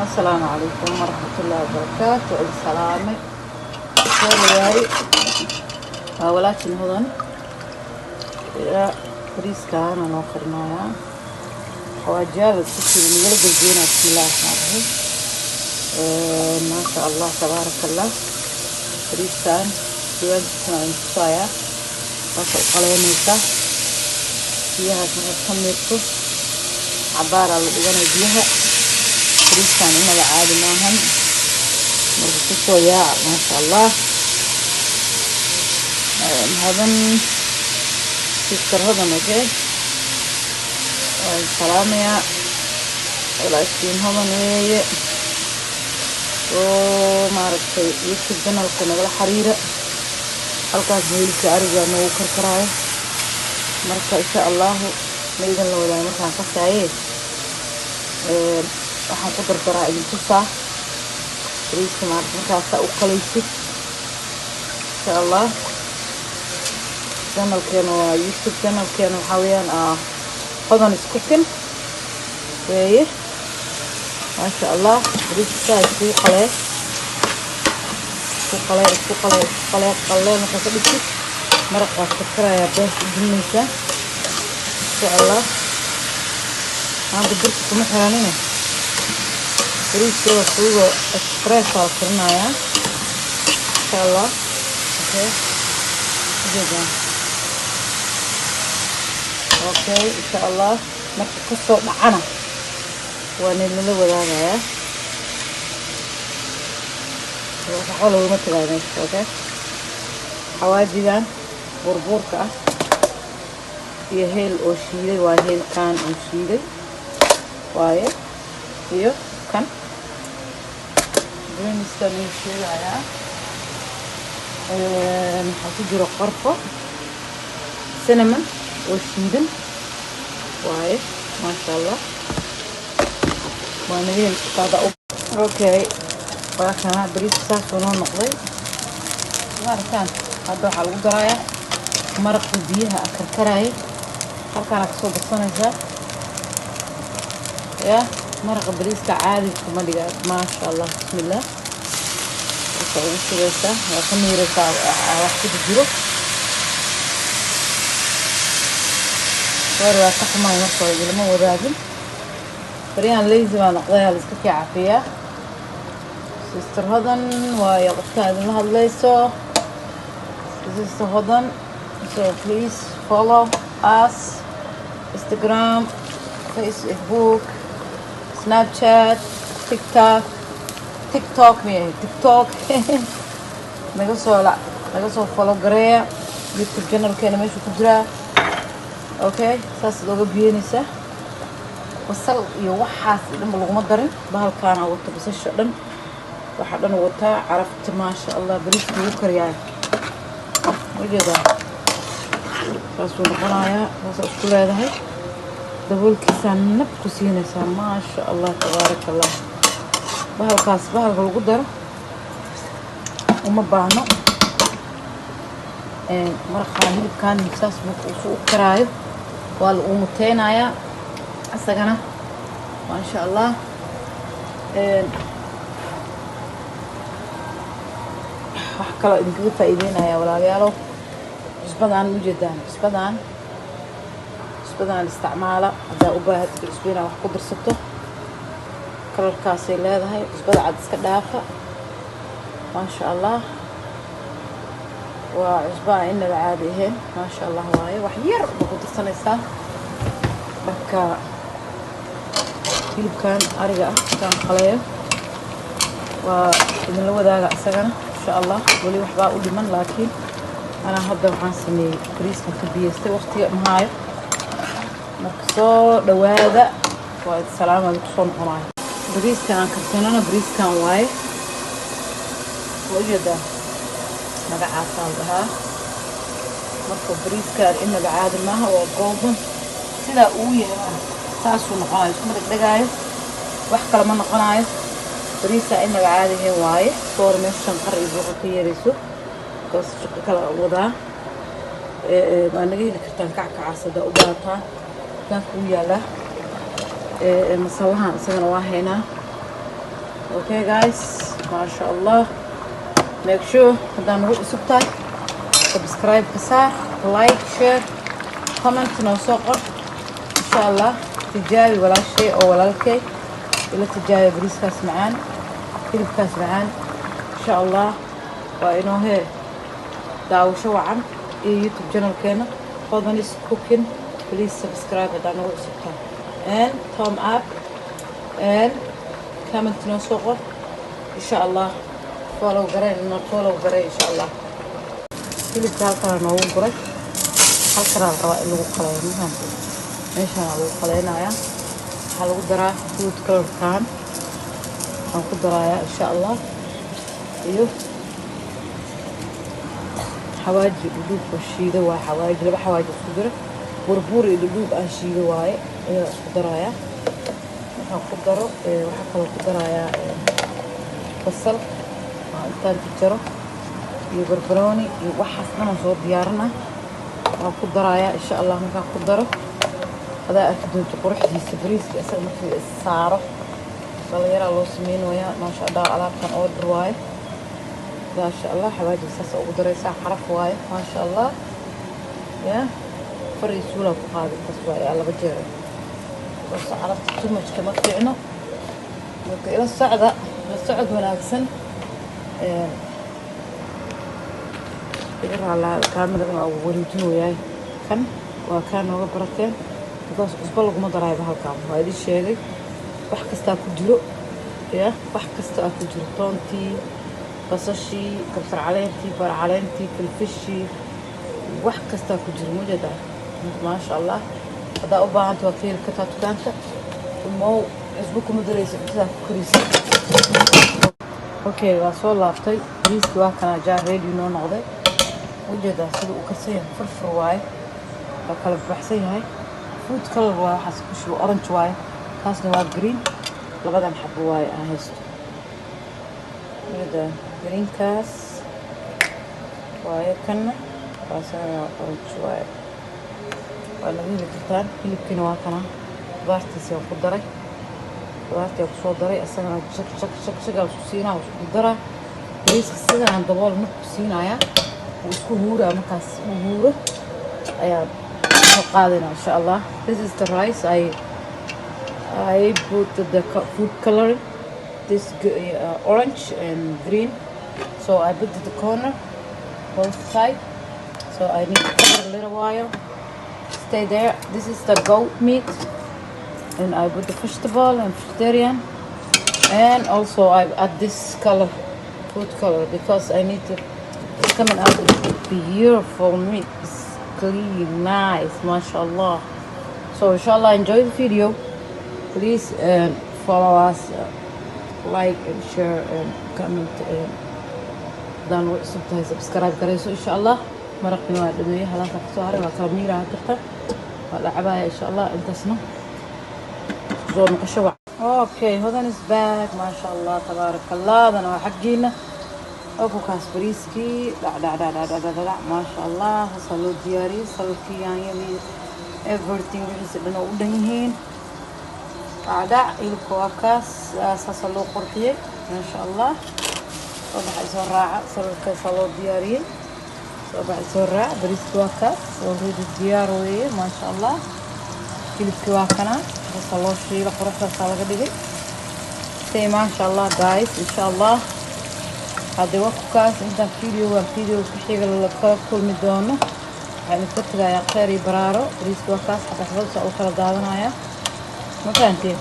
السلام عليكم ورحمة الله وبركاته. السلامة وياي ولكن هذن فريس كان أنا أخرناها حواجات السكر اللي يلقى الزينة. بسم الله الرحمن الرحيم. ما شاء الله تبارك الله. فريس كان جوان سنة انتصايا وصل قليميسة فيها كميرتو عبارة لبغانا بيها. فريس كان إنا بعادي ماهم مربطو يا ما شاء الله. هذا سكر هذا مجد السلام يا ولكن هذا نوية وما رأيت يكتب جنا القناة ولا حريرة القاس ميل كأرجع نو كركراي مرة إن شاء الله ميدا لو لا مرة قصعيه waxaan ku dardaraa idin tusaa bariiska markaas u qalaysid insha Allah. channelkeena waa YouTube channelkeena waxa weeyaan hodan isku kin weeye ma sha Allah. bariiska isku qalay marka dhigtid maraqa karkaraya bees dinaysa insha Allah. aan dirka kuma xiraanina فريسة وصوبة إكسبريس على إن شاء الله. أوكي جدا أوكي إن شاء الله نحط قصة معنا ونللو هذا يا حلو مثل هذا. أوكي حواجبا بربوركة يهيل أوشيلي وهيل كان أوشيلي واي iyo kan greenstone shiilaya maxaa ku jiro qorfo cinnamon oo shiidan waaye ma sha Allah. waa nadiin qaada okay waa kana bariiska saas oo noqday markaan hadda waxa lagu darayaa maraq biyaha karkaraya halkaan ka soo baxsanaysa يا مرق بريسكا عادي كما دغ ما شاء الله. بسم الله وصلوا سيرتا وخميرتا واحد جيرو ورا تخما نصو لما وداجن فريان ليزي ما نقضيها لسكي عافيه سيستر هدن ويا قفتها لها ليسو سيستر هدن. so please follow us Instagram, Facebook, Snapchat, TikTok naga soo follow gareeya YouTube channel keena meesha ku jira. okay saas looga biyeenaysa wasal iyo waxaas dhan laguma darin bahalkaana wata basasha dhan waxa dhan wata carafta ma sha Allah. bariiska uu kariyaa wajada saas uu noqonayaa saas isku leedahay daboolkiisa nab ku siinaysa ma sha Allah tabaaraka Allah. bahalkaas bahalka lagu daro uma baahno marqa hilibkan saas uu karaayo waa la umuteenaya asagana ma sha Allah. wax kale idinka faa'iideynaya walaalayaal cusbadaan u jeedaan cusbadaan استعماله هذا أباهت بالعسبينة وحكو برسطه كرر كاسي لهذا هاي عسبادة عاد اسكدافة ما شاء الله. وعسباء إنه العادي هين ما شاء الله هواي وحير بقدر سنة بكا هيلب كان أرجع كان خليه وإذن لو ذا سجن إن شاء الله ولي وحباء أقول من لكن أنا هبدأ وحان سني كريس مكبيستي وقتي معاي مركزو دوادا والسلام عليكم وراي. بريس كان كرتوننا بريس كان واي وجدا مقعد صالها مركو بريس كان إنه بعاد ما هو قوضن سيدا قوية تاسو نقايس مرك دقايس وحكا لما نقنايس بريس كان إنه بعاد هي واي صور ميشان قرر يزوغو كيريسو بس شكا كلا وضع ما نجي لكرتان كعكا عصدا وباطا كان كويا له مصوها سجن واحنا Okay guys, mashallah. Make sure hadaan ugu cusub tahay subscribe ka saar, like, share, comment noo soo qor. Insha Allah tijaabi walaashay oo walaalkay ila tijaabi bariiskaas macaan, hilibkaas macaan. Insha Allah waa inoo hee daawasho wacan iyo YouTube channelkeena Hodanis Cooking. Please subscribe hadaan ugu cusub tahay and thumb up and comment noo soo qor. Insha Allah follow garay insha Allah. hilibka halkaan noogu guray halkaan la rabaa in lagu qaleeyo meeshaan lagu qaleynayaa waxaa lagu daraa food colorkaan waxaan ku darayaa insha Allah iyo xawaaji dhudhuub oo shiida waa xawaaji laba xawaaji isku jira burbuur iyo dhudhuub aan shiida waaye ayaa isku darayaa waxaan ku daro waxaa kaloo ku darayaa basal waa intaan jaro iyo barbarooni iyo waxaas dhan soo diyaarina waan ku darayaa insha Allah markaan ku daro hadaa arki doonto quruxdiisa bariiska isaga markii saaro dhalinyara loo samaynayaa maasha Allah alaabtan order waaye maasha Allah xawaaji saas ugu daraysaa xaraf waaye maasha Allah ya fariisuula ku qaadi tas waaye laba jeer bas alaabta tumajka ma fiicno marka ila socod wanaagsan على الكاميرا أو وريتني وياي كان وكان هو بركان because أسبوع لقمة ضرايب هالكام وهذه الشيء بحكستا كجلو يا بحكستا كجلو طنتي بصشي كبسر علينتي بر علينتي كلفشي وحكستا كجلو موجودة ما شاء الله هذا أبا أنت وكيل كتات كانت المو أسبوعكم مدرسة كذا كريس أوكي وصل لافتي كريس كواكنا جا راديو نو نقضي وجده سيدو وكسيه فرفر واي وكلا بحسين هاي فود كلر واي حسب شو أورنج واي كاسني واي جرين لبدا نحب واي أهست هذا جرين كاس واي كنا كاسنا أورنج واي وأنا بيجي كتان اللي كنا كنا بارتي سيو قدري بارتي أقصد دري أصلا شك وسوسينا وقدرة ليش خسينا عند دوال نقصينا يا ويسكو هورا مكاس هورا أيا قاعدين إن شاء الله. This is the rice. I put the food color, this orange and green. So I put the corner, both sides. So I need to cover a little while. Stay there. This is the goat meat, and I put the vegetable and vegetarian, and also I add this color, food color, because I need to. It's coming out beautiful meat. It's clean, nice, mashallah. So inshallah enjoy the video. Please follow us, like and share and comment and then subscribe كريسو إن شاء الله. مرقنا وادمية هلا تكسوها وكاميرا هكذا ولا عباية إن شاء الله انتسنا زور مقشوع. Okay, هذا نسباك ما شاء الله تبارك الله. هذا حقينا أبو كاس بريسكي لا ما شاء الله. صلوا دياري صلوا يعني everything is لنا ودنيهين أعداء الكواكاس صلوا قرطية ما شاء الله. صباح الزراعة صلوا دياري صباح الزراعة بريس كواكاس وريد الديار ويه ما شاء الله. كل كواكنا صلوا شيء لقرطة صلوا قديم تي ما شاء الله guys. إن شاء الله هذا وقتكاس إنت فيديو كشيء كل مدونه يعني كتير يا خيري برارو بريس وقتكاس حتى خلص أو خلاص دارنا ما فهمتي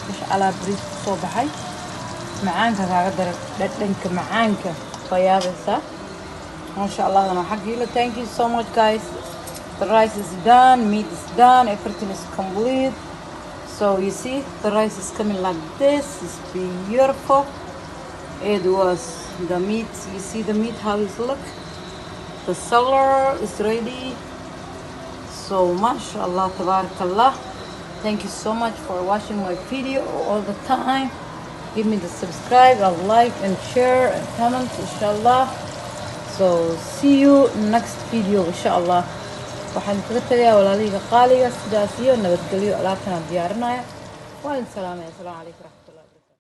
مش على بريس صباحي معانك هقدر لك معانك طيابسة ما شاء الله. أنا حقي له thank you so much guys. The rice is done, meat is done, everything is complete. So you see the rice is coming like this. It's beautiful. It was the meat. You see the meat how it look. The salad is ready. So mashallah tabarakallah. Thank you so much for watching my video all the time. Give me the subscribe, like and share and comment inshallah. So see you next video inshallah. waxaan kaga tagayaa walaalihayga qaaliga sidaas iyo nabadgelyo alaabtan aan diyaarinaya. Waa in salaamay. Assalaamu calaykum.